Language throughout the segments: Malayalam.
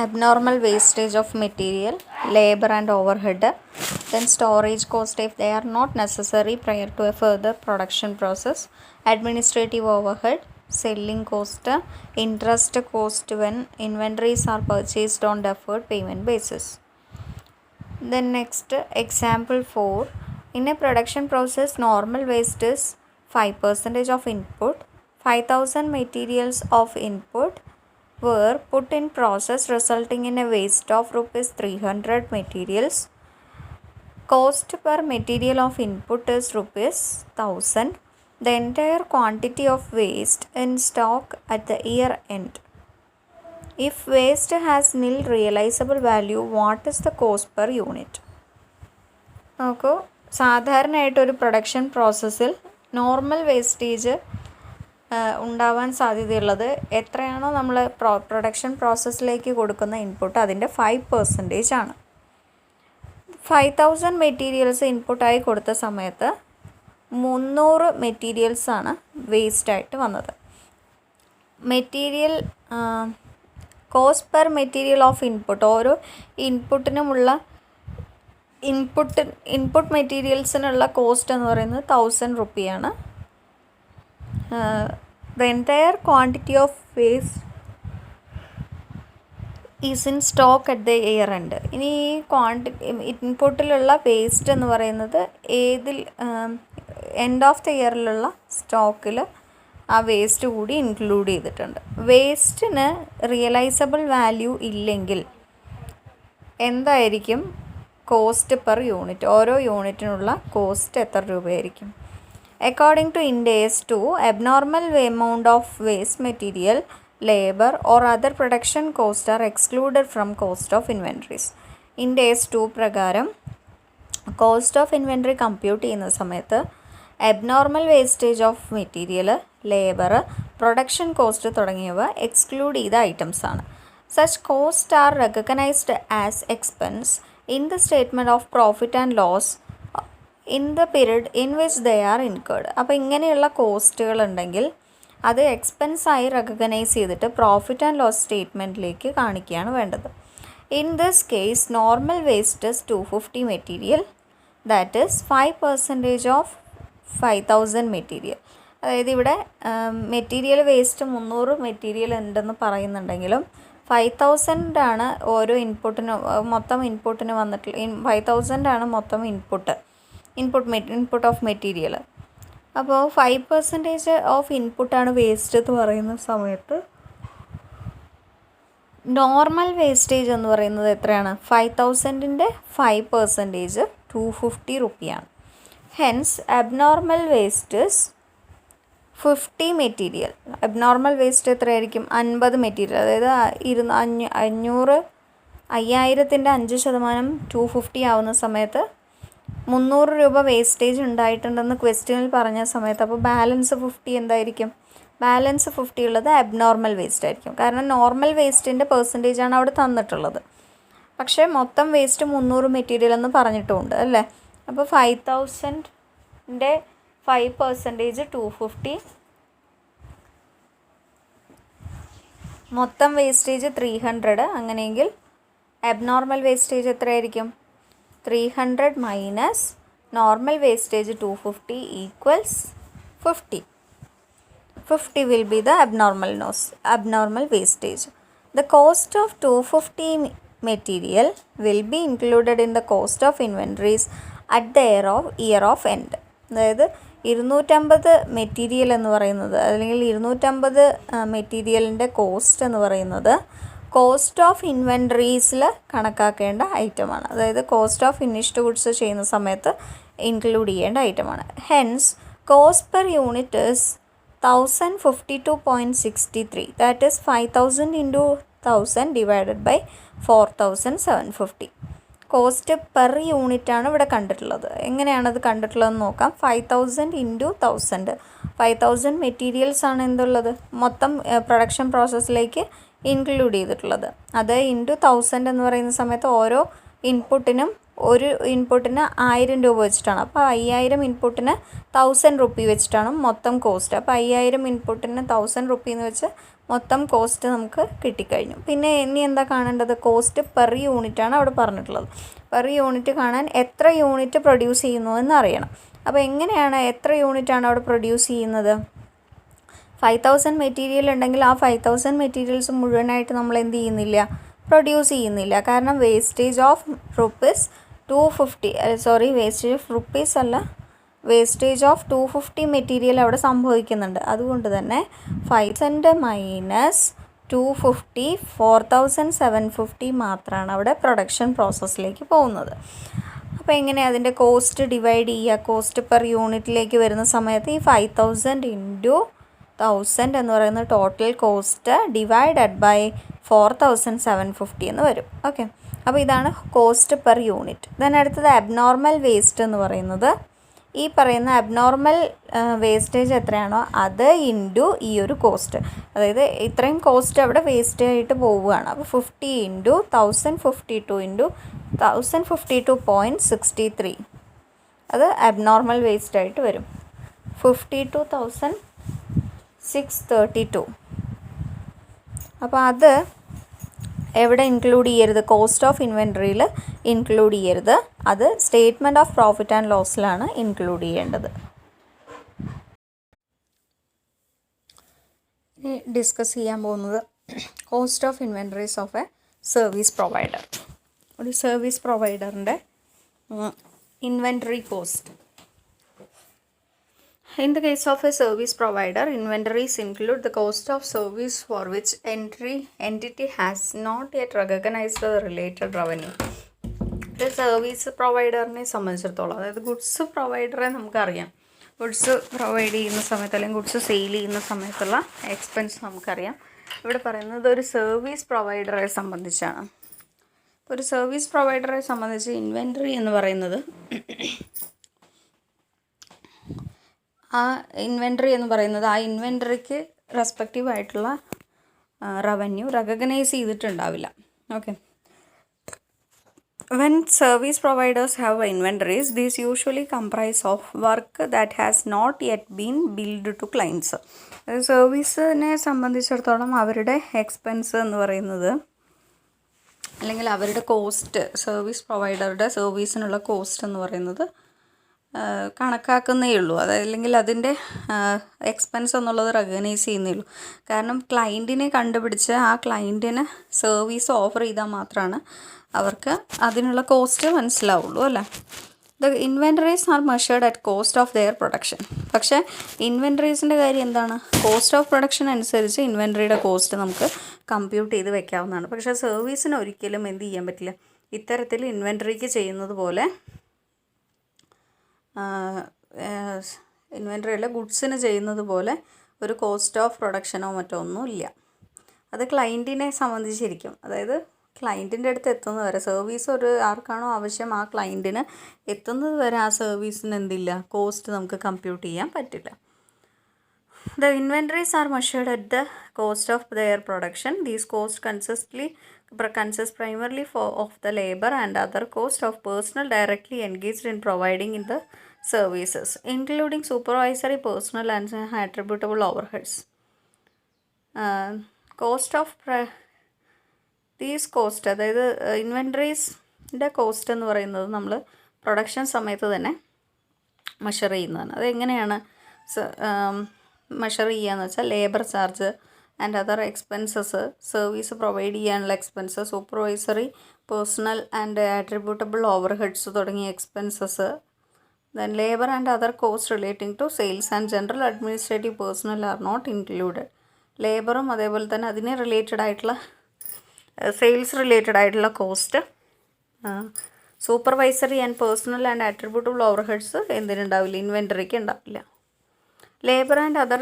abnormal wastage of material, labor and overhead, then storage cost if they are not necessary prior to a further production process, administrative overhead, selling cost, interest cost when inventories are purchased on deferred payment basis. Then next, example 4. In a production process, normal waste is 5% of input. 5,000 materials of input were put in process, resulting in a waste of rupees 300 materials. Cost per material of input is rupees 1000. The entire quantity of waste in stock at the year end. If waste has nil realizable value, what is the cost per unit? നോക്കൂ, സാധാരണയായിട്ടൊരു പ്രൊഡക്ഷൻ പ്രോസസ്സിൽ നോർമൽ വേസ്റ്റേജ് ഉണ്ടാവാൻ സാധ്യതയുള്ളത് എത്രയാണോ നമ്മൾ പ്രൊഡക്ഷൻ പ്രോസസ്സിലേക്ക് കൊടുക്കുന്ന ഇൻപുട്ട് അതിൻ്റെ 5% ആണ്. 5,000 മെറ്റീരിയൽസ് ഇൻപുട്ടായി കൊടുത്ത സമയത്ത് 300 മെറ്റീരിയൽസാണ് വേസ്റ്റായിട്ട് വന്നത്. Material cost per material of input, ഓരോ ഇൻപുട്ടിനുമുള്ള ഇൻപുട്ട് മെറ്റീരിയൽസിനുള്ള കോസ്റ്റ് എന്ന് പറയുന്നത് 1000 റുപ്പിയാണ്. The entire quantity of waste is in stock at the year end. ഇനി ഈ ഇൻപുട്ടിലുള്ള വേസ്റ്റ് എന്ന് പറയുന്നത് എൻഡ് ഓഫ് ദ ഇയറിലുള്ള സ്റ്റോക്കിൽ ആ വേസ്റ്റ് കൂടി ഇൻക്ലൂഡ് ചെയ്തിട്ടുണ്ട്. വേസ്റ്റിന് റിയലൈസബിൾ വാല്യൂ ഇല്ലെങ്കിൽ എന്തായിരിക്കും കോസ്റ്റ് പെർ യൂണിറ്റ്? ഓരോ യൂണിറ്റിനുള്ള കോസ്റ്റ് എത്ര രൂപയായിരിക്കും? According to Ind AS 2, abnormal amount of waste material, labor or other production costs are excluded from cost of inventories. Ind AS 2 പ്രകാരം കോസ്റ്റ് ഓഫ് ഇൻവെൻട്രി കമ്പ്യൂട്ട് ചെയ്യുന്ന സമയത്ത് abnormal wastage of material, labour, production cost തുടങ്ങിയവ എക്സ്ക്ലൂഡ് ചെയ്ത ഐറ്റംസ് ആണ്. Such cost are recognised as expense in the statement of profit and loss in the period in which they are incurred. അപ്പോൾ ഇങ്ങനെയുള്ള കോസ്റ്റുകൾ ഉണ്ടെങ്കിൽ അത് എക്സ്പെൻസായി റെക്കഗ്നൈസ് ചെയ്തിട്ട് പ്രോഫിറ്റ് ആൻഡ് ലോസ് സ്റ്റേറ്റ്മെൻറ്റിലേക്ക് കാണിക്കുകയാണ് വേണ്ടത്. In this case normal waste is 250 material, that is 5% of 5,000 material. അതായത് ഇവിടെ മെറ്റീരിയൽ വേസ്റ്റ് 300 മെറ്റീരിയൽ ഉണ്ടെന്ന് പറയുന്നുണ്ടെങ്കിലും 5,000 ആണ് ഓരോ മൊത്തം ഇൻപുട്ടിന് വന്നിട്ടുള്ള 5,000 ആണ് മൊത്തം ഇൻപുട്ട് ഓഫ് മെറ്റീരിയൽ. അപ്പോൾ 5% ഓഫ് ഇൻപുട്ടാണ് വേസ്റ്റ് എന്ന് പറയുന്ന സമയത്ത് നോർമൽ വേസ്റ്റേജ് എന്ന് പറയുന്നത് എത്രയാണ്? 5,000ൻ്റെ 5% 250 റുപ്പിയാണ്. Hence abnormal waste 50 material. Abnormal waste എത്രയായിരിക്കും? 50 മെറ്റീരിയൽ. അതായത് 5000ൻ്റെ 5% 250 ആവുന്ന സമയത്ത് 300 രൂപ വേസ്റ്റേജ് ഉണ്ടായിട്ടുണ്ടെന്ന് ക്വസ്റ്റ്യനിൽ പറഞ്ഞ സമയത്ത് അപ്പോൾ ബാലൻസ് 50 എന്തായിരിക്കും? ബാലൻസ് 50 ഉള്ളത് അബ്നോർമൽ വേസ്റ്റ് ആയിരിക്കും. കാരണം നോർമൽ വേസ്റ്റിൻ്റെ പെർസെൻറ്റേജാണ് അവിടെ തന്നിട്ടുള്ളത്. പക്ഷേ മൊത്തം വേസ്റ്റ് 300 മെറ്റീരിയൽ എന്ന് പറഞ്ഞിട്ടുമുണ്ട് അല്ലേ? അപ്പോൾ 5,000ൻ്റെ 5% 250, മൊത്തം വേസ്റ്റേജ് 300. അങ്ങനെയെങ്കിൽ അബ്നോർമൽ വേസ്റ്റേജ് എത്രയായിരിക്കും? 300 minus normal wastage 250 equals 50. 50 will be the abnormal wastage. The cost of 250 material will be included in the cost of inventories at the year of end. അതായത് 250 മെറ്റീരിയൽ എന്ന് പറയുന്നത് അല്ലെങ്കിൽ 250 മെറ്റീരിയലിൻ്റെ കോസ്റ്റ് എന്ന് പറയുന്നത് കോസ്റ്റ് ഓഫ് ഇൻവെൻട്രീസിൽ കണക്കാക്കേണ്ട ഐറ്റമാണ്. അതായത് കോസ്റ്റ് ഓഫ് ഫിനിഷ്ഡ് ഗുഡ്സ് ചെയ്യുന്ന സമയത്ത് ഇൻക്ലൂഡ് ചെയ്യേണ്ട ഐറ്റമാണ്. Hence cost per unit is 1052.63. That is 5,000 into 1000 divided by 4,750. Cost per യൂണിറ്റാണ് ഇവിടെ കണ്ടിട്ടുള്ളത്. എങ്ങനെയാണത് കണ്ടിട്ടുള്ളതെന്ന് നോക്കാം. 5,000 into 1000. 5,000 മെറ്റീരിയൽസ് ആണ് എന്തുള്ളത് മൊത്തം പ്രൊഡക്ഷൻ പ്രോസസ്സിലേക്ക് ഇൻക്ലൂഡ് ചെയ്തിട്ടുള്ളത്. അത് ഇൻറ്റു 1000 എന്ന് പറയുന്ന സമയത്ത് ഓരോ ഇൻപുട്ടിന് 1000 രൂപ വെച്ചിട്ടാണ്. അപ്പോൾ 5000 ഇൻപുട്ടിന് 1000 റുപ്പി വെച്ചിട്ടാണ് മൊത്തം കോസ്റ്റ്. അപ്പോൾ 5000 ഇൻപുട്ടിന് 1000 റുപ്പി എന്ന് വെച്ച് മൊത്തം കോസ്റ്റ് നമുക്ക് കിട്ടിക്കഴിഞ്ഞു. പിന്നെ ഇനി എന്താ കാണേണ്ടത്? കോസ്റ്റ് പെർ യൂണിറ്റാണ് അവിടെ പറഞ്ഞിട്ടുള്ളത്. പെർ യൂണിറ്റ് കാണാൻ എത്ര യൂണിറ്റ് പ്രൊഡ്യൂസ് ചെയ്യുന്നു എന്നറിയണം. അപ്പോൾ എങ്ങനെയാണ്, എത്ര യൂണിറ്റാണ് അവിടെ പ്രൊഡ്യൂസ് ചെയ്യുന്നത്? 5000 മെറ്റീരിയൽ ഉണ്ടെങ്കിൽ ആ 5000 മെറ്റീരിയൽസ് മുഴുവനായിട്ട് നമ്മൾ എന്ത് ചെയ്യുന്നില്ല, പ്രൊഡ്യൂസ് ചെയ്യുന്നില്ല. കാരണം wastage of rupees 250 wastage of rupees അല്ല, വേസ്റ്റേജ് ഓഫ് 250 മെറ്റീരിയൽ അവിടെ സംഭവിക്കുന്നുണ്ട്. അതുകൊണ്ട് തന്നെ 500 മൈനസ് 250 4750 മാത്രമാണ് അവിടെ പ്രൊഡക്ഷൻ പ്രോസസ്സിലേക്ക് പോകുന്നത്. അപ്പോൾ എങ്ങനെ അതിൻ്റെ കോസ്റ്റ് ഡിവൈഡ് ചെയ്യുക? കോസ്റ്റ് പെർ യൂണിറ്റിലേക്ക് വരുന്ന സമയത്ത് ഈ 5000 ഇൻറ്റു 1000 എന്ന് പറയുന്ന ടോട്ടൽ കോസ്റ്റ് ഡിവൈഡഡ് ബൈ 4750 എന്ന് വരും. ഓക്കെ, അപ്പോൾ ഇതാണ് കോസ്റ്റ് പെർ യൂണിറ്റ്. ദെൻ അടുത്തത് അബ്നോർമൽ വേസ്റ്റ് എന്ന് പറയുന്നത്, ഈ പറയുന്ന അബ്നോർമൽ വേസ്റ്റേജ് എത്രയാണോ അത് ഇൻറ്റു ഈ ഒരു കോസ്റ്റ്, അതായത് ഇത്രയും കോസ്റ്റ് അവിടെ വേസ്റ്റ് ആയിട്ട് പോവുകയാണ്. അപ്പോൾ 50 ഇൻറ്റു 1052 ഇൻറ്റു 1052.63 അത് അബ്നോർമൽ വേസ്റ്റ് ആയിട്ട് വരും. 52,632. അപ്പോൾ അത് എവിടെ ഇൻക്ലൂഡ് ചെയ്യരുത്? കോസ്റ്റ് ഓഫ് ഇൻവെൻട്രിയിൽ ഇൻക്ലൂഡ് ചെയ്യരുത്. അത് സ്റ്റേറ്റ്മെൻറ്റ് ഓഫ് പ്രോഫിറ്റ് ആൻഡ് ലോസിലാണ് ഇൻക്ലൂഡ് ചെയ്യേണ്ടത്. ഇനി ഡിസ്കസ് ചെയ്യാൻ പോകുന്നത് cost of inventories of a service provider. ഒരു സർവീസ് പ്രൊവൈഡറിൻ്റെ inventory cost. In the case of a service provider, inventories include the cost of service for which entity has not yet recognized the related revenue. ഒരു സർവീസ് പ്രൊവൈഡറിനെ സംബന്ധിച്ചിടത്തോളം, അതായത് ഗുഡ്സ് പ്രൊവൈഡറെ നമുക്കറിയാം. ഗുഡ്സ് പ്രൊവൈഡ് ചെയ്യുന്ന സമയത്ത് അല്ലെങ്കിൽ ഗുഡ്സ് സെയിൽ ചെയ്യുന്ന സമയത്തുള്ള എക്സ്പെൻസ് നമുക്കറിയാം. ഇവിടെ പറയുന്നത് ഒരു സർവീസ് പ്രൊവൈഡറെ സംബന്ധിച്ചാണ്. ഒരു സർവീസ് പ്രൊവൈഡറെ സംബന്ധിച്ച് ഇൻവെൻറ്ററി എന്ന് പറയുന്നത്, ആ ഇൻവെൻട്രി എന്ന് പറയുന്നത് ആ ഇൻവെൻട്രിക്ക് റെസ്പെക്റ്റീവ് ആയിട്ടുള്ള റവന്യൂ റെക്കഗ്നൈസ് ചെയ്തിട്ടുണ്ടാവില്ല. Okay, when service providers have inventories, these usually comprise of work that has not yet been billed to clients. സർവീസിനെ സംബന്ധിച്ചിടത്തോളം അവരുടെ എക്സ്പെൻസ് എന്ന് പറയുന്നത്, അല്ലെങ്കിൽ അവരുടെ കോസ്റ്റ്, സർവീസ് പ്രൊവൈഡറുടെ സർവീസിനുള്ള കോസ്റ്റ് എന്ന് പറയുന്നത് കണക്കാക്കുന്നേ ഉള്ളൂ. അതല്ലെങ്കിൽ അതിൻ്റെ എക്സ്പെൻസ് എന്നുള്ളത് റെക്കഗ്നൈസ് ചെയ്യുന്നേ ഉള്ളൂ. കാരണം ക്ലയൻറ്റിനെ കണ്ടുപിടിച്ച് ആ ക്ലയൻറ്റിന് സർവീസ് ഓഫർ ചെയ്താൽ മാത്രമാണ് അവർക്ക് അതിനുള്ള കോസ്റ്റ് മനസ്സിലാവുള്ളൂ, അല്ലേ? The inventories R measured at cost of their production. പക്ഷേ ഇൻവെൻറ്ററീസിൻ്റെ കാര്യം എന്താണ്? കോസ്റ്റ് ഓഫ് പ്രൊഡക്ഷൻ അനുസരിച്ച് ഇൻവെൻറ്ററിയുടെ കോസ്റ്റ് നമുക്ക് കമ്പ്യൂട്ട് ചെയ്ത് വെക്കാവുന്നതാണ്. പക്ഷേ സർവീസിന് ഒരിക്കലും എന്ത് ചെയ്യാൻ പറ്റില്ല, ഇത്തരത്തിൽ ഇൻവെൻറ്ററിക്ക് ചെയ്യുന്നത് പോലെ ഇൻവെൻറ്ററിയിൽ ഗുഡ്സിന് ചെയ്യുന്നത് പോലെ ഒരു കോസ്റ്റ് ഓഫ് പ്രൊഡക്ഷനോ മറ്റോ ഒന്നുമില്ല. അത് ക്ലയൻറ്റിനെ സംബന്ധിച്ചിരിക്കും. അതായത് ക്ലയൻറ്റിൻ്റെ അടുത്ത് എത്തുന്നത് വരെ, സർവീസ് ഒരു ആർക്കാണോ ആവശ്യം ആ ക്ലയൻറ്റിന് എത്തുന്നത് വരെ ആ സർവീസിന് എന്തില്ല, കോസ്റ്റ് നമുക്ക് കമ്പ്യൂട്ട് ചെയ്യാൻ പറ്റില്ല. The inventories are measured at the cost of their production. These costs consist primarily of the labor and other cost of personnel directly engaged in providing in the services, including supervisory personnel and attributable overheads. Cost of these cost, അതായത് ഇൻവെൻട്രീസിൻ്റെ കോസ്റ്റ് എന്ന് പറയുന്നത് നമ്മൾ പ്രൊഡക്ഷൻ സമയത്ത് തന്നെ മെഷർ ചെയ്യുന്നതാണ്. അതെങ്ങനെയാണ് മെഷർ ചെയ്യുകയെന്ന് വെച്ചാൽ labour charge and other expenses, service provide ചെയ്യാനുള്ള expense, supervisory personnel and attributable overheads തുടങ്ങിയ expenses, then labour and other cost relating to sales and general administrative personnel are not included. ലേബറും അതേപോലെ തന്നെ അതിനെ റിലേറ്റഡ് ആയിട്ടുള്ള സെയിൽസ് റിലേറ്റഡ് ആയിട്ടുള്ള cost, supervisory and personnel and attributable overheads എന്തിനുണ്ടാവില്ല, ഇൻവെൻറ്ററിക്ക് ഉണ്ടാവില്ല. Labor and other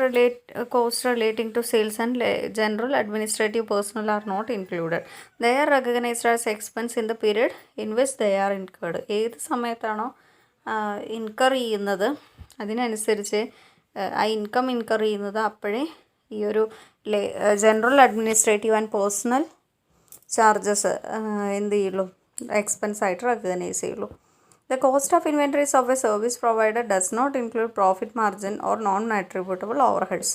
costs relating to sales and general administrative personnel are not included. They are recognized as expense in the period in which they are incurred. ഏത് സമയത്താണോ ഇൻകർ ചെയ്യുന്നത് അതിനനുസരിച്ച് ആ ഇൻകം ഇൻകർ ചെയ്യുന്നത് അപ്പോഴേ ഈ ഒരു general administrative and personal charges എന്ത് ചെയ്യുള്ളൂ, എക്സ്പെൻസ് ആയിട്ട് റെക്കഗ്നൈസ് ചെയ്യുള്ളൂ. The cost of inventories of a service provider does not include profit margin or non-attributable overheads.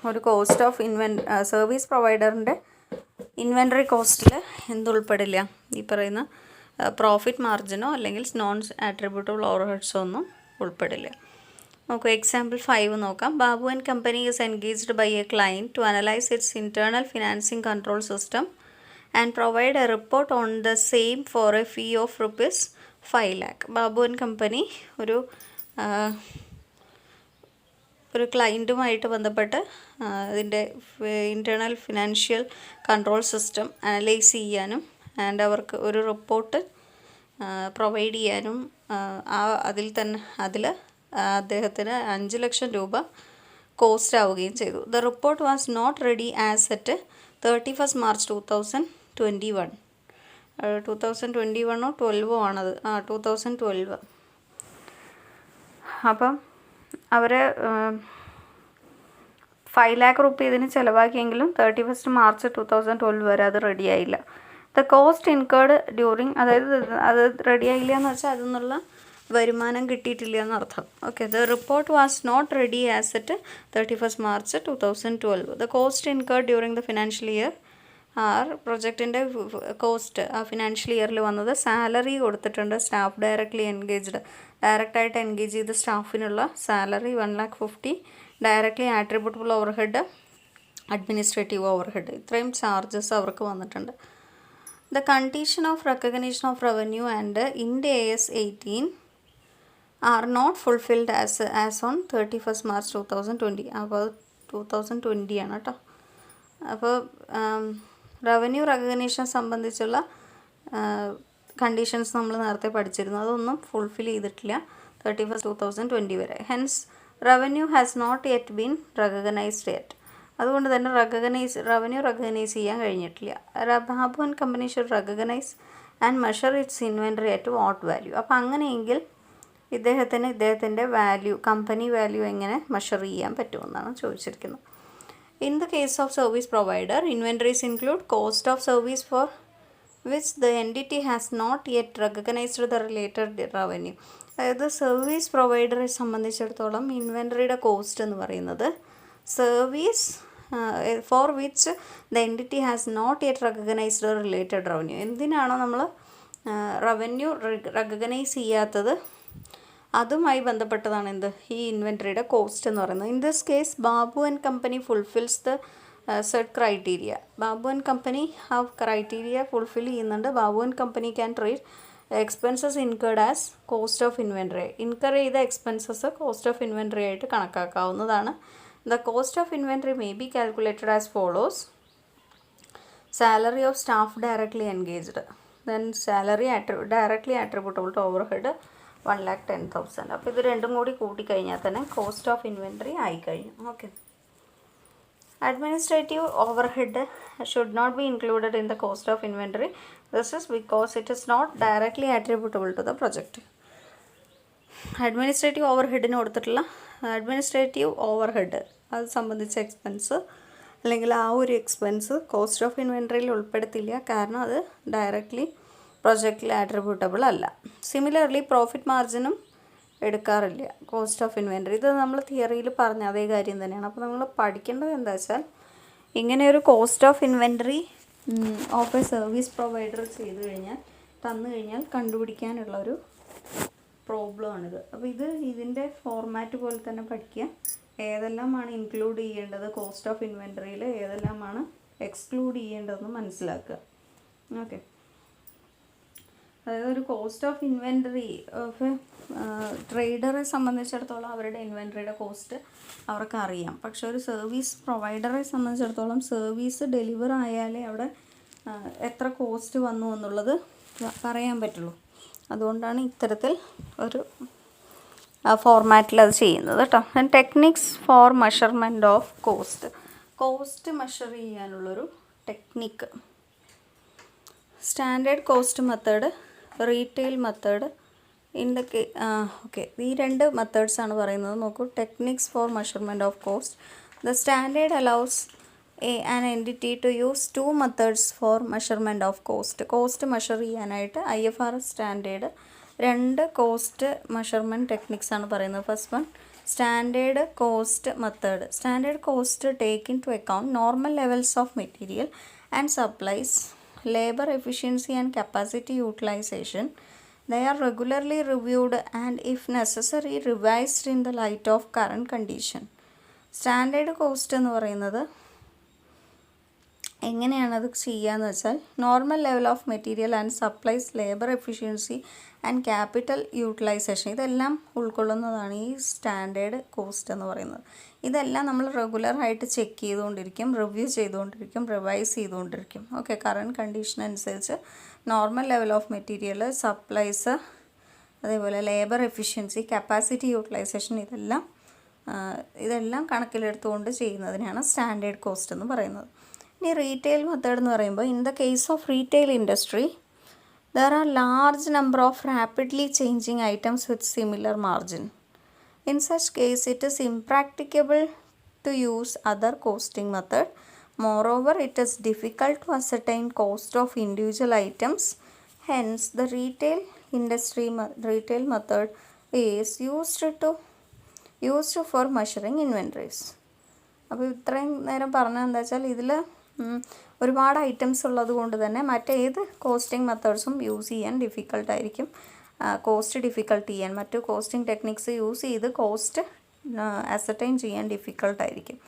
ഒരു കോസ്റ്റ് ഓഫ് സർവീസ് പ്രൊവൈഡറിൻ്റെ ഇൻവെൻറ്ററി കോസ്റ്റിൽ എന്തുൾപ്പെടില്ല, ഈ പറയുന്ന പ്രോഫിറ്റ് മാർജിനോ അല്ലെങ്കിൽ നോൺ ആട്രിബ്യൂട്ടബിൾ ഓവർഹെഡ്സോ ഒന്നും ഉൾപ്പെടില്ല. നമുക്ക് എക്സാമ്പിൾ 5 നോക്കാം. Babu and company is engaged by a client to analyse its internal financing control system and provide a report on the same for a fee of ₹5 lakh. Babu and company ഒരു ക്ലയൻറ്റുമായിട്ട് ബന്ധപ്പെട്ട് ഇതിൻ്റെ internal financial control system analyse ചെയ്യാനും ആൻഡ് അവർക്ക് ഒരു റിപ്പോർട്ട് പ്രൊവൈഡ് ചെയ്യാനും അതിൽ അദ്ദേഹത്തിന് 5 ലക്ഷം രൂപ കോസ്റ്റ് ആവുകയും ചെയ്തു. The report was not ready as at 31 March 2021. 2021 12 ആണത്. 2012. അപ്പം അവർ 5 lakh റുപ്പീ ഇതിന് ചിലവാക്കിയെങ്കിലും 31 March 2012 വരെ അത് റെഡിയായില്ല. ദ കോസ്റ്റ് ഇൻകേർഡ് ഡ്യൂറിങ്, അതായത് അത് റെഡിയായില്ല എന്ന് വെച്ചാൽ അതിൽ നിന്നുള്ള വരുമാനം കിട്ടിയിട്ടില്ല എന്നർത്ഥം. Okay, the report was not ready as at 31 March 2012. The cost incurred during the financial year are പ്രൊജക്റ്റിൻ്റെ കോസ്റ്റ് ആ ഫിനാൻഷ്യൽ ഇയറിൽ വന്നത് സാലറി കൊടുത്തിട്ടുണ്ട്. സ്റ്റാഫ് ഡയറക്റ്റായിട്ട് എൻഗേജ് ചെയ്ത സ്റ്റാഫിനുള്ള salary 1,50,000, directly attributable overhead, administrative overhead, ഇത്രയും ചാർജസ് അവർക്ക് വന്നിട്ടുണ്ട്. The condition of recognition of revenue and Ind AS 18 are not fulfilled as on 31 March 2020. അപ്പോൾ 2020 ആണ് കേട്ടോ. അപ്പോൾ റവന്യൂ റെക്കഗ്നീഷൻ സംബന്ധിച്ചുള്ള കണ്ടീഷൻസ് നമ്മൾ നേരത്തെ പഠിച്ചിരുന്നു, അതൊന്നും ഫുൾഫിൽ ചെയ്തിട്ടില്ല 31 2020 വരെ. Hence revenue has not yet been recognised yet. അതുകൊണ്ട് തന്നെ റവന്യൂ റെക്കഗ്നൈസ് ചെയ്യാൻ കഴിഞ്ഞിട്ടില്ല. Babu and company should recognise and measure its inventory at what value. അപ്പോൾ അങ്ങനെയെങ്കിൽ ഇദ്ദേഹത്തിൻ്റെ വാല്യൂ, കമ്പനി വാല്യൂ എങ്ങനെ മെഷർ ചെയ്യാൻ പറ്റുമെന്നാണ് ചോദിച്ചിരിക്കുന്നത്. In the case of service provider, inventories include cost of service for which the entity has not yet recognised the related revenue. അതായത് സർവീസ് പ്രൊവൈഡറെ സംബന്ധിച്ചിടത്തോളം ഇൻവെൻറ്ററിയുടെ കോസ്റ്റ് എന്ന് പറയുന്നത് service for which the entity has not yet recognised related revenue. എന്തിനാണോ നമ്മൾ റവന്യൂ റെക്കഗ്നൈസ് ചെയ്യാത്തത് അതുമായി ബന്ധപ്പെട്ടതാണ് ഈ ഇൻവെൻറ്ററിയുടെ കോസ്റ്റ് എന്ന് പറയുന്നത്. In this case Babu and company fulfils the set criteria. Babu and company ആ ക്രൈറ്റീരിയ ഫുൾഫിൽ ചെയ്യുന്നുണ്ട്. Babu and company can treat expenses incurred as cost of inventory. Incur ചെയ്ത എക്സ്പെൻസസ് കോസ്റ്റ് ഓഫ് ഇൻവെൻറ്ററി ആയിട്ട് കണക്കാക്കാവുന്നതാണ്. The cost of inventory may be calculated as follows. Salary of staff directly engaged, then salary directly attributable to overhead 1,10,000. അപ്പോൾ ഇത് രണ്ടും കൂടി കൂട്ടിക്കഴിഞ്ഞാൽ തന്നെ cost of inventory ആയിക്കഴിഞ്ഞു. Okay, administrative overhead should not be included in the cost of inventory. This is because it is not directly attributable to the project. Administrative ഓവർഹെഡിന് കൊടുത്തിട്ടുള്ള അഡ്മിനിസ്ട്രേറ്റീവ് ഓവർഹെഡ് അത് സംബന്ധിച്ച എക്സ്പെൻസ് അല്ലെങ്കിൽ ആ ഒരു എക്സ്പെൻസ് കോസ്റ്റ് ഓഫ് ഇൻവെൻറ്ററിയിൽ ഉൾപ്പെടുത്തില്ല, കാരണം അത് ഡയറക്ട്ലി പ്രൊജക്റ്റിൽ ആട്രിബ്യൂട്ടബിൾ അല്ല. സിമിലർലി പ്രോഫിറ്റ് മാർജിനും എടുക്കാറില്ല കോസ്റ്റ് ഓഫ് ഇൻവെൻറ്ററി. ഇത് നമ്മൾ തിയറിയിൽ പറഞ്ഞ അതേ കാര്യം തന്നെയാണ്. അപ്പോൾ നമ്മൾ പഠിക്കേണ്ടത് എന്താ വെച്ചാൽ, ഇങ്ങനെയൊരു cost of inventory of a service provider തന്നു കഴിഞ്ഞാൽ കണ്ടുപിടിക്കാനുള്ളൊരു പ്രോബ്ലമാണിത്. അപ്പോൾ ഇതിൻ്റെ ഫോർമാറ്റ് പോലെ തന്നെ പഠിക്കുക. ഏതെല്ലാമാണ് ഇൻക്ലൂഡ് ചെയ്യേണ്ടത് കോസ്റ്റ് ഓഫ് ഇൻവെൻറ്ററിയിൽ, ഏതെല്ലാമാണ് എക്സ്ക്ലൂഡ് ചെയ്യേണ്ടതെന്ന് മനസ്സിലാക്കുക. ഓക്കെ, അതായത് ഒരു കോസ്റ്റ് ഓഫ് ഇൻവെൻറ്ററി ഓഫ് ട്രേഡറെ സംബന്ധിച്ചിടത്തോളം അവരുടെ ഇൻവെൻറ്ററിയുടെ കോസ്റ്റ് അവർക്ക് അറിയാം. പക്ഷെ ഒരു സർവീസ് പ്രൊവൈഡറെ സംബന്ധിച്ചിടത്തോളം സർവീസ് ഡെലിവർ ആയാലേ അവിടെ എത്ര കോസ്റ്റ് വന്നു എന്നുള്ളത് പറയാൻ പറ്റുള്ളൂ. അതുകൊണ്ടാണ് ഇത്തരത്തിൽ ഒരു ഫോർമാറ്റിൽ അത് ചെയ്യുന്നത് കേട്ടോ. Techniques for measurement of cost measure ചെയ്യാനുള്ളൊരു technique. Standard cost method, retail method. Okay, ഈ രണ്ട് മെത്തേഡ്സാണ് പറയുന്നത്. നോക്കൂ, techniques for measurement of cost. The standard allows an entity to use 2 methods for measurement of cost measure ചെയ്യാനായിട്ട് IFRS standard 2 cost measurement techniques ആണ് പറയുന്നത്. First one Standard cost method. Standard cost take into account normal levels of material and supplies, labor efficiency and capacity utilization. They are regularly reviewed and if necessary revised in the light of current condition. Standard cost എന്ന് പറയുന്നത് എങ്ങനെയാണത് ചെയ്യാന്ന് വെച്ചാൽ normal level of material and supplies, labour efficiency and capital utilisation ഇതെല്ലാം ഉൾക്കൊള്ളുന്നതാണ് ഈ സ്റ്റാൻഡേർഡ് കോസ്റ്റ് എന്ന് പറയുന്നത്. ഇതെല്ലാം നമ്മൾ റെഗുലറായിട്ട് ചെക്ക് ചെയ്തുകൊണ്ടിരിക്കും, റിവ്യൂ ചെയ്തുകൊണ്ടിരിക്കും, റിവൈസ് ചെയ്തുകൊണ്ടിരിക്കും. ഓക്കെ, കറണ്ട് കണ്ടീഷൻ അനുസരിച്ച് normal level of material, supplies, അതേപോലെ ലേബർ എഫിഷ്യൻസി, കപ്പാസിറ്റി യൂട്ടിലൈസേഷൻ ഇതെല്ലാം കണക്കിലെടുത്തുകൊണ്ട് ചെയ്യുന്നതിനാണ് സ്റ്റാൻഡേർഡ് കോസ്റ്റ് എന്ന് പറയുന്നത്. ഇനി റീറ്റെയിൽ മെത്തേഡ് എന്ന് പറയുമ്പോൾ in the case of retail industry there are large number of rapidly changing items with similar margin. In such case it is impracticable to use other costing method. Moreover it is difficult to ascertain cost of individual items. Hence the retail method is used for measuring inventories. അപ്പോൾ ഇത്രയും നേരം പറഞ്ഞത് എന്താ വെച്ചാൽ ഇതിൽ ഒരുപാട് ഐറ്റംസ് ഉള്ളത് കൊണ്ട് തന്നെ മറ്റേത് കോസ്റ്റിംഗ് മെത്തേഡ്സും യൂസ് ചെയ്യാൻ ഡിഫിക്കൽട്ടായിരിക്കും. കോസ്റ്റ് ഡിഫിക്കൽട്ട് ചെയ്യാൻ മറ്റു കോസ്റ്റിംഗ് ടെക്നിക്സ് യൂസ് ചെയ്ത് കോസ്റ്റ് അസർട്ടൈൻ ചെയ്യാൻ ഡിഫിക്കൽട്ടായിരിക്കും.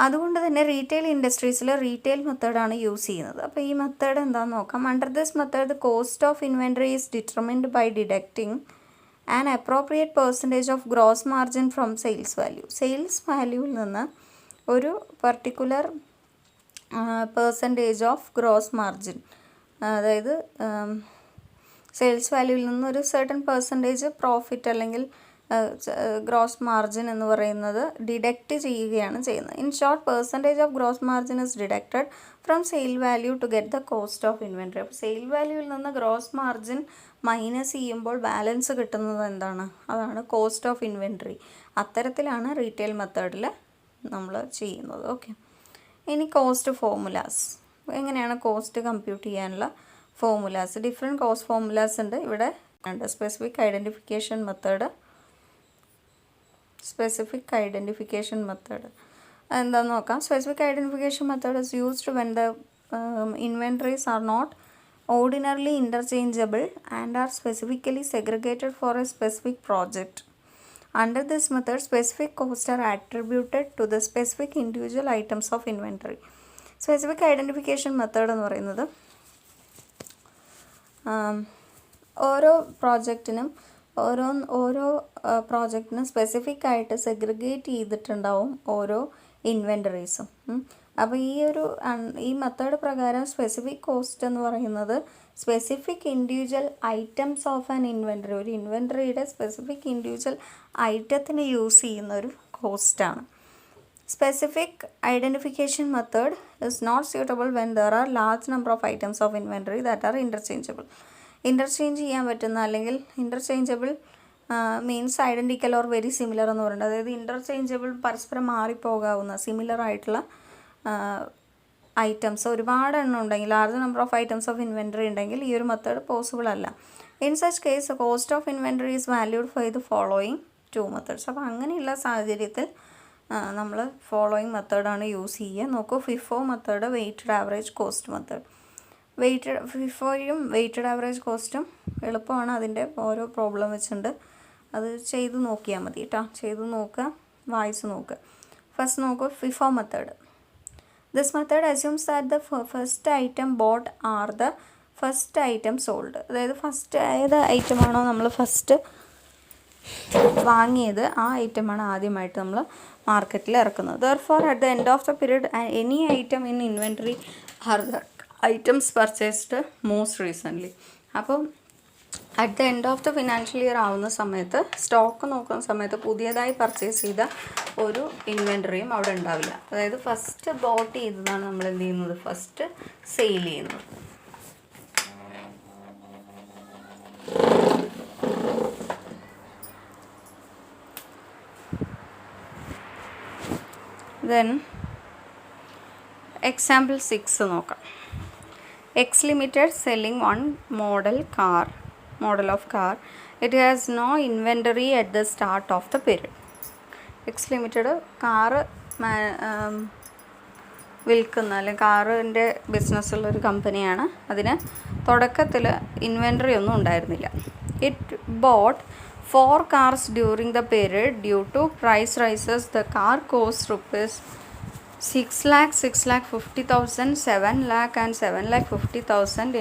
അതുകൊണ്ട് തന്നെ റീറ്റെയിൽ ഇൻഡസ്ട്രീസിൽ റീറ്റെയിൽ മെത്തേഡാണ് യൂസ് ചെയ്യുന്നത്. അപ്പോൾ ഈ മെത്തേഡ് എന്താണെന്ന് നോക്കാം. Under this method cost of inventory is determined by deducting an appropriate percentage of gross margin from sales value. Sales വാല്യൂവിൽ നിന്ന് ഒരു particular percentage of gross margin, അതായത് സെയിൽസ് വാല്യൂവിൽ നിന്ന് ഒരു സർട്ടൺ പെർസെൻറ്റേജ് പ്രോഫിറ്റ് അല്ലെങ്കിൽ ഗ്രോസ് മാർജിൻ എന്ന് പറയുന്നത് ഡിഡക്റ്റ് ചെയ്യുകയാണ് ചെയ്യുന്നത്. In short, percentage of gross margin is deducted from sale value to get the cost of inventory. അപ്പോൾ സെയിൽ വാല്യൂവിൽ നിന്ന് ഗ്രോസ് മാർജിൻ മൈനസ് ചെയ്യുമ്പോൾ ബാലൻസ് കിട്ടുന്നത് എന്താണ്? അതാണ് കോസ്റ്റ് ഓഫ് ഇൻവെൻട്രി. അത്തരത്തിലാണ് റീറ്റെയിൽ മെത്തേഡിൽ നമ്മൾ ചെയ്യുന്നത്. ഓക്കെ, ഇനി കോസ്റ്റ് ഫോർമുലാസ്. എങ്ങനെയാണ് കോസ്റ്റ് കമ്പ്യൂട്ട് ചെയ്യാനുള്ള ഫോർമുലാസ്? ഡിഫറെൻറ്റ് കോസ്റ്റ് ഫോർമുലാസ് ഉണ്ട് ഇവിടെ. Specific identification method. എന്താണെന്ന് നോക്കാം. Specific identification method is used when the inventories are not ordinarily interchangeable and are specifically segregated for a specific project. Under this method, specific costs are attributed to the specific individual items of inventory. Specific identification method എന്ന് പറയുന്നത് ഓരോ പ്രോജക്റ്റിനും സ്പെസിഫിക് ആയിട്ട് സെഗ്രിഗേറ്റ് ചെയ്തിട്ടുണ്ടാവും ഓരോ ഇൻവെൻറ്ററീസും. അപ്പോൾ ഈ മെത്തേഡ് പ്രകാരം സ്പെസിഫിക് കോസ്റ്റ് എന്ന് പറയുന്നത് specific individual items of an inventory, ഒരു ഇൻവെൻറ്ററിയുടെ സ്പെസിഫിക് ഇൻഡിവിജ്വൽ ഐറ്റത്തിന് യൂസ് ചെയ്യുന്ന ഒരു കോസ്റ്റാണ്. Specific identification method is not suitable when there are large number of items of inventory that are interchangeable. Interchange ചെയ്യാൻ പറ്റുന്ന അല്ലെങ്കിൽ interchangeable means identical or very similar എന്ന് പറയുന്നത്. അതായത് ഇൻ്റർചേഞ്ചബിൾ പരസ്പരം മാറിപ്പോകാവുന്ന സിമിലർ ആയിട്ടുള്ള ഐറ്റംസ് ഒരുപാട് എണ്ണം ഉണ്ടെങ്കിൽ, large number of items of inventory ഉണ്ടെങ്കിൽ ഈ ഒരു മെത്തേഡ് പോസിബിൾ അല്ല. In such case cost of inventory is valued for the following two methods. അപ്പോൾ അങ്ങനെയുള്ള സാഹചര്യത്തിൽ നമ്മൾ ഫോളോയിങ് മെത്തേഡാണ് യൂസ് ചെയ്യുക. നോക്കൂ, FIFO method, weighted average cost method. ഫിഫോയും വെയ്റ്റഡ് ആവറേജ് കോസ്റ്റും എളുപ്പമാണ്. അതിൻ്റെ ഓരോ പ്രോബ്ലം വെച്ചിട്ടുണ്ട്, അത് ചെയ്ത് നോക്കിയാൽ മതി കേട്ടോ. ചെയ്ത് നോക്കുക, വായിച്ച് നോക്കുക. ഫസ്റ്റ് നോക്കൂ, FIFO method. This method assumes that the first item bought are the first item sold. അതായത് ഏത് ഐറ്റമാണോ നമ്മൾ ഫസ്റ്റ് വാങ്ങിയത് ആ ഐറ്റമാണ് ആദ്യമായിട്ട് നമ്മൾ മാർക്കറ്റിൽ ഇറക്കുന്നത്. Therefore, at the end of the period, any item in inventory are the items purchased most recently. അപ്പം at the end of the financial year ആവുന്ന സമയത്ത് സ്റ്റോക്ക് നോക്കുന്ന സമയത്ത് പുതിയതായി പർച്ചേസ് ചെയ്ത ഒരു ഇൻവെൻറ്ററിയും അവിടെ ഉണ്ടാവില്ല. അതായത് ഫസ്റ്റ് ബോട്ട് ചെയ്തതാണ് നമ്മൾ എന്ത് ചെയ്യുന്നത്, ഫസ്റ്റ് സെയിൽ ചെയ്യുന്നത്. ദെൻ എക്സാമ്പിൾ 6 നോക്കാം. X Limited selling one model of car It has no inventory at the start of the period. X Limited car വിൽക്കുന്ന അല്ലെങ്കിൽ കാറിൻ്റെ ബിസിനസ്സുള്ളൊരു കമ്പനിയാണ്. അതിന് തുടക്കത്തിൽ ഇൻവെൻറ്ററി ഒന്നും ഉണ്ടായിരുന്നില്ല. It boat 4 cars during the period. Due to price rises, the car cost rupees 6 lakh, 6 lakh 50,000, 7 lakh and 7 lakh 50,000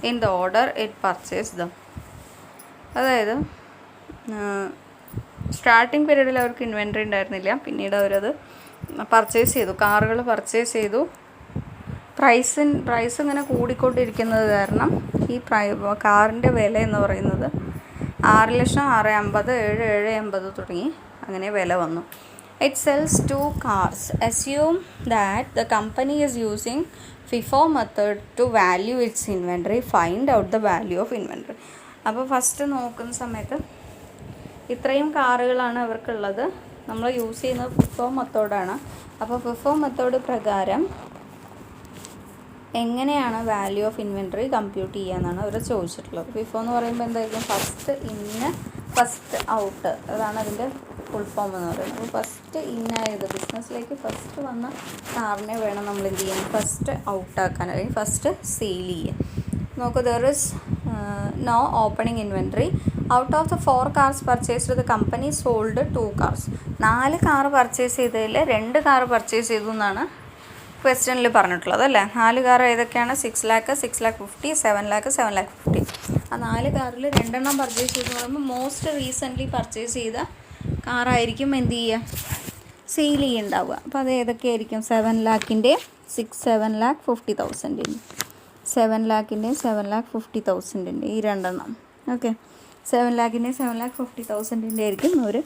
in the order it purchased them. അതായത് സ്റ്റാർട്ടിങ് പീരീഡിൽ അവർക്ക് ഇൻവെൻറ്ററി ഉണ്ടായിരുന്നില്ല. പിന്നീട് അവരത് പർച്ചേസ് ചെയ്തു, കാറുകൾ പർച്ചേസ് ചെയ്തു. പ്രൈസ് ഇങ്ങനെ കൂടിക്കൊണ്ടിരിക്കുന്നത് കാരണം ഈ കാറിൻ്റെ വില എന്ന് പറയുന്നത് 6,00,000, 650,000, 7,50,000 തുടങ്ങി അങ്ങനെ വില വന്നു. It sells 2 cars. Assume that the company is using FIFO method to value its inventory. Find out the value of inventory. അപ്പോൾ ഫസ്റ്റ് നോക്കുന്ന സമയത്ത് ഇത്രയും കാറുകളാണ് അവർക്കുള്ളത്. നമ്മൾ യൂസ് ചെയ്യുന്നത് FIFO മെത്തേഡാണ്. അപ്പോൾ FIFO മെത്തേഡ് പ്രകാരം എങ്ങനെയാണ് വാല്യൂ ഓഫ് ഇൻവെൻറ്ററി കമ്പ്യൂട്ട് ചെയ്യാന്നാണ് അവർ ചോദിച്ചിട്ടുള്ളത്. FIFO എന്ന് പറയുമ്പോൾ എന്തായിരിക്കും? ഫസ്റ്റ് ഇന്ന് ഫസ്റ്റ് ഔട്ട്, അതാണ് അതിൻ്റെ ഫുൾ ഫോം എന്ന് പറയുന്നത്. അപ്പോൾ ഫസ്റ്റ് ഇന്നായത് ബിസിനസ്സിലേക്ക് ഫസ്റ്റ് വന്ന കാറിനെ വേണം നമ്മൾ എന്ത് ചെയ്യാൻ? ഫസ്റ്റ് ഔട്ടാക്കാൻ അല്ലെങ്കിൽ ഫസ്റ്റ് സെയിൽ ചെയ്യാൻ. നോക്കൂ, there is no opening inventory. Out of the 4 cars purchased, the company sold 2 cars. 4 car purchase ചെയ്തതിൽ 2 കാറ് പർച്ചേസ് ചെയ്തു എന്നാണ് ക്വസ്റ്റ്യനിൽ പറഞ്ഞിട്ടുള്ളത് അല്ലേ. 4 കാർ ഏതൊക്കെയാണ്? 6 lakh, 6 lakh 50, 7 lakh, 7 lakh 50. ആ 4 കാറിൽ 2 എണ്ണം പർച്ചേസ് ചെയ്തെന്ന് പറയുമ്പോൾ മോസ്റ്റ് റീസെൻ്റ്ലി പർച്ചേസ് ചെയ്ത കാറായിരിക്കും എന്ത് ചെയ്യുക? സെയിൽ ചെയ്യുന്നുണ്ടാവുക. അപ്പോൾ അത് ഏതൊക്കെയായിരിക്കും? 7 lakhൻ്റെയും 7 lakh 50,000ൻ്റെയും 7 lakhൻ്റെയും 7 lakh 50,000ൻ്റെയും ഈ 2 എണ്ണം. ഓക്കെ, 7 lakhൻ്റെയും 7 lakh 50,000ൻ്റെ ആയിരിക്കും അവർ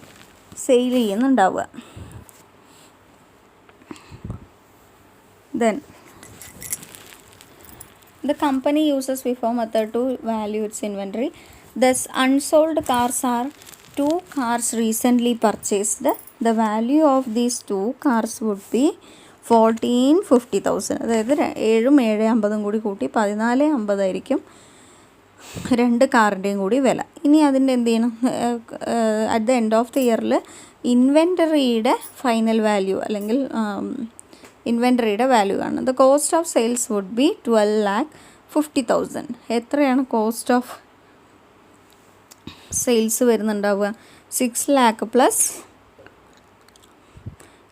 sale ചെയ്യുന്നുണ്ടാവുക. Then the company uses FIFO method to value its inventory. Thus unsold cars are 2 cars recently purchased. The value of these 2 cars would be 1450,000. അതായത് 7ഉം 750ഉം കൂടി കൂട്ടി 1450 ആയിരിക്കും 2 കാറിൻ്റെയും കൂടി വില. ഇനി അതിൻ്റെ എന്ത് ചെയ്യണം? At the end of the ഇയറിൽ ഇൻവെൻറ്ററിയുടെ ഫൈനൽ വാല്യൂ അല്ലെങ്കിൽ ഇൻവെൻറ്ററിയുടെ വാല്യൂ കാണും. The cost of sales would be 12,50,000. എത്രയാണ് കോസ്റ്റ് ഓഫ് സെയിൽസ് വരുന്നുണ്ടാവുക? 6 lakh പ്ലസ്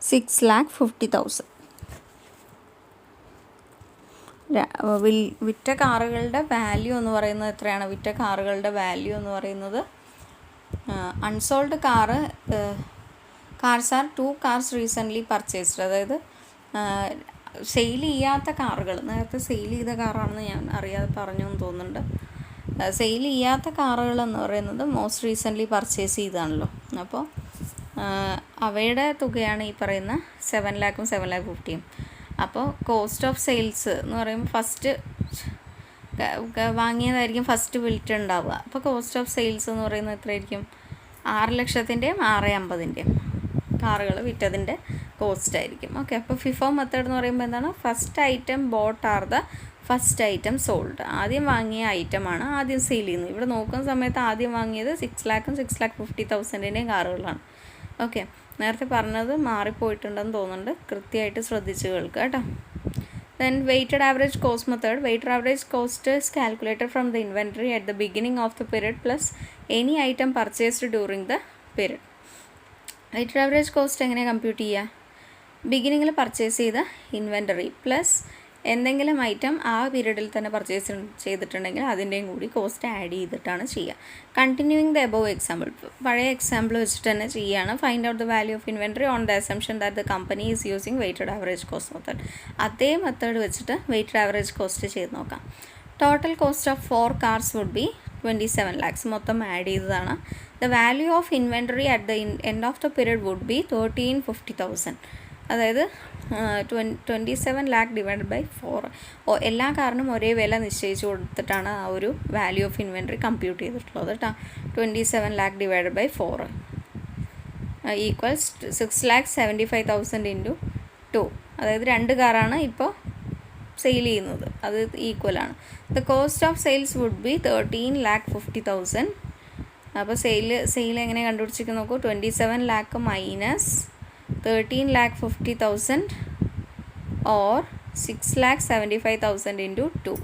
6,50,000. വിറ്റ കാറുകളുടെ വാല്യൂ എന്ന് പറയുന്നത് എത്രയാണ്? വിറ്റ കാറുകളുടെ വാല്യൂ എന്ന് പറയുന്നത് unsold cars are 2 cars recently purchased. അതായത് സെയിൽ ചെയ്യാത്ത കാറുകൾ, നേരത്തെ സെയിൽ ചെയ്ത കാറാണെന്ന് ഞാൻ അറിയാതെ പറഞ്ഞു എന്ന് തോന്നുന്നുണ്ട്. സെയിൽ ചെയ്യാത്ത കാറുകൾ എന്ന് പറയുന്നത് മോസ്റ്റ് റീസെൻ്റ്ലി പർച്ചേസ് ചെയ്താണല്ലോ. അപ്പോൾ അവയുടെ തുകയാണ് ഈ പറയുന്ന 7 lakhും 7 lakh 50യും. അപ്പോൾ കോസ്റ്റ് ഓഫ് സെയിൽസ് എന്ന് പറയുമ്പോൾ ഫസ്റ്റ് വാങ്ങിയതായിരിക്കും ഫസ്റ്റ് വിൽറ്റ് ഉണ്ടാവുക. അപ്പോൾ കോസ്റ്റ് ഓഫ് സെയിൽസ് എന്ന് പറയുന്നത് എത്രയായിരിക്കും? 6,00,000ൻ്റെയും 650ൻ്റെയും കാറുകൾ വിറ്റതിൻ്റെ കോസ്റ്റ് ആയിരിക്കും. ഓക്കെ, അപ്പോൾ FIFO മെത്തേഡ് എന്ന് പറയുമ്പോൾ എന്താണ്? First item boat are the first item sold. ആദ്യം വാങ്ങിയ ഐറ്റമാണ് ആദ്യം സെയിൽ ചെയ്യുന്നത്. ഇവിടെ നോക്കുന്ന സമയത്ത് ആദ്യം വാങ്ങിയത് 6 lakhും 6,50,000ൻ്റെയും കാറുകളാണ്. ഓക്കെ, നേരത്തെ പറഞ്ഞത് മാറിപ്പോയിട്ടുണ്ടെന്ന് തോന്നുന്നുണ്ട്. കൃത്യമായിട്ട് ശ്രദ്ധിച്ച് കേൾക്കുക കേട്ടോ. Then weighted average cost method. Weighted average cost is calculated from the inventory at the beginning of the period plus any item purchased during the period. Weighted average cost എങ്ങനെ കമ്പ്യൂട്ട് ചെയ്യുക? ബിഗിനിങ്ങിൽ പർച്ചേസ് ചെയ്ത ഇൻവെൻറ്ററി പ്ലസ് എന്തെങ്കിലും ഐറ്റം ആ പീരീഡിൽ തന്നെ പർച്ചേസ് ചെയ്തിട്ടുണ്ടെങ്കിൽ അതിൻ്റെയും കൂടി കോസ്റ്റ് ആഡ് ചെയ്തിട്ടാണ് ചെയ്യുക. കണ്ടിന്യൂയിങ് ദ എബോവ് എക്സാമ്പിൾ, പഴയ എക്സാമ്പിൾ വെച്ചിട്ട് തന്നെ ചെയ്യുകയാണ്. Find out the value of inventory on the assumption that the company is using weighted average cost method. അതേ മെത്തേഡ് വെച്ചിട്ട് വെയ്റ്റഡ് ആവറേജ് കോസ്റ്റ് ചെയ്ത് നോക്കാം. Total cost of 4 cars would be 27 lakhs. മൊത്തം ആഡ് ചെയ്തതാണ്. The value of inventory at the end of the period would be 1350,000. അതായത് 27 lakh ഡിവൈഡഡ് ബൈ 4. എല്ലാ കാറിനും ഒരേ വില നിശ്ചയിച്ച് കൊടുത്തിട്ടാണ് ആ ഒരു വാല്യൂ ഓഫ് ഇൻവെൻറ്ററി കമ്പ്യൂട്ട് ചെയ്തിട്ടുള്ളത് കേട്ടോ. 27 lakh divided by 4 equals 6,75,000 into 2. അതായത് 2 കാറാണ് ഇപ്പോൾ സെയിൽ ചെയ്യുന്നത്, അത് ഈക്വലാണ്. The cost of sales would be 13,50,000. അപ്പോൾ സെയിൽ എങ്ങനെ കണ്ടുപിടിച്ചിരിക്കുന്നു നോക്കൂ. 27 lakh മൈനസ് 13,50,000 ഓർ 6,75,000 ഇൻറ്റു 2.